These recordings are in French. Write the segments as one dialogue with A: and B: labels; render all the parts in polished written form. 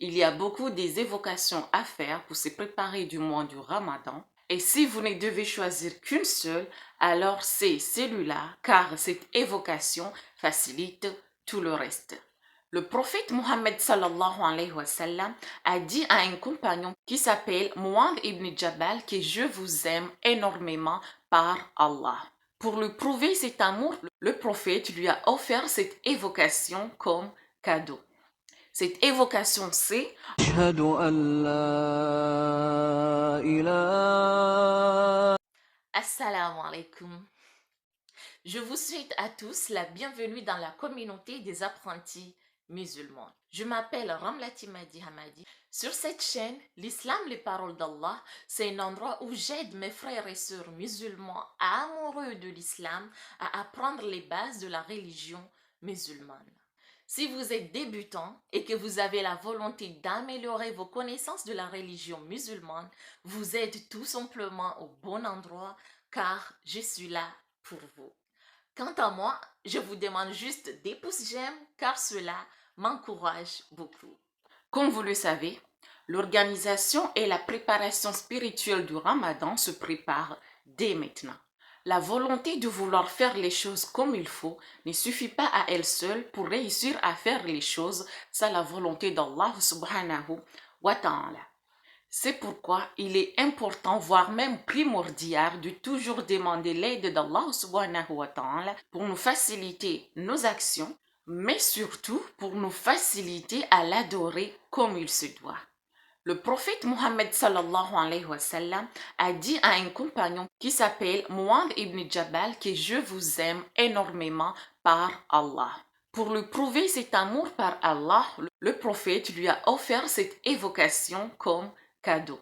A: Il y a beaucoup des évocations à faire pour se préparer du mois du Ramadan. Et si vous ne devez choisir qu'une seule, alors c'est celui-là, car cette évocation facilite tout le reste. Le prophète Mohammed sallallahu alayhi wa sallam a dit à un compagnon qui s'appelle Mu'adh ibn Jabal que je vous aime énormément par Allah. Pour lui prouver cet amour, le prophète lui a offert cette évocation comme cadeau. Cette évocation c'est
B: أشهد أن لا إله.
A: Assalamu alaikum. Je vous souhaite à tous la bienvenue dans la communauté des apprentis musulmans. Je m'appelle Ramlati Madi Hamadi. Sur cette chaîne, l'islam, les paroles d'Allah, c'est un endroit où j'aide mes frères et sœurs musulmans amoureux de l'islam à apprendre les bases de la religion musulmane. Si vous êtes débutant et que vous avez la volonté d'améliorer vos connaissances de la religion musulmane, vous êtes tout simplement au bon endroit car je suis là pour vous. Quant à moi, je vous demande juste des pouces j'aime car cela m'encourage beaucoup. Comme vous le savez, l'organisation et la préparation spirituelle du Ramadan se préparent dès maintenant. La volonté de vouloir faire les choses comme il faut ne suffit pas à elle seule pour réussir à faire les choses sans la volonté d'Allah subhanahu wa ta'ala. C'est pourquoi il est important, voire même primordial, de toujours demander l'aide d'Allah subhanahu wa ta'ala pour nous faciliter nos actions, mais surtout pour nous faciliter à l'adorer comme il se doit. Le prophète Mohammed sallallahu alayhi wa sallam a dit à un compagnon qui s'appelle Mu'adh ibn Jabal que je vous aime énormément par Allah. Pour lui prouver cet amour par Allah, le prophète lui a offert cette évocation comme cadeau.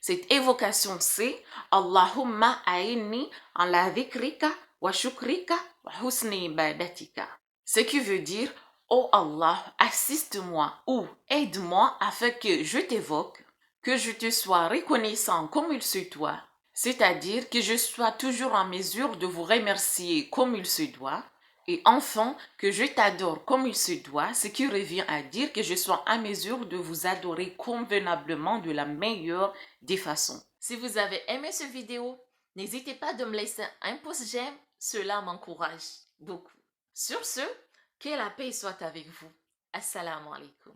A: Cette évocation c'est Allahumma a'inni ala dhikrika wa shukrika wa husni ibadatika. Ce qui veut dire oh Allah, assiste-moi ou aide-moi afin que je t'évoque, que je te sois reconnaissant comme il se doit, c'est-à-dire que je sois toujours en mesure de vous remercier comme il se doit, et enfin que je t'adore comme il se doit, ce qui revient à dire que je sois en mesure de vous adorer convenablement de la meilleure des façons. Si vous avez aimé cette vidéo, n'hésitez pas de me laisser un pouce j'aime, cela m'encourage beaucoup. Sur ce, que la paix soit avec vous. Assalamu alaikum.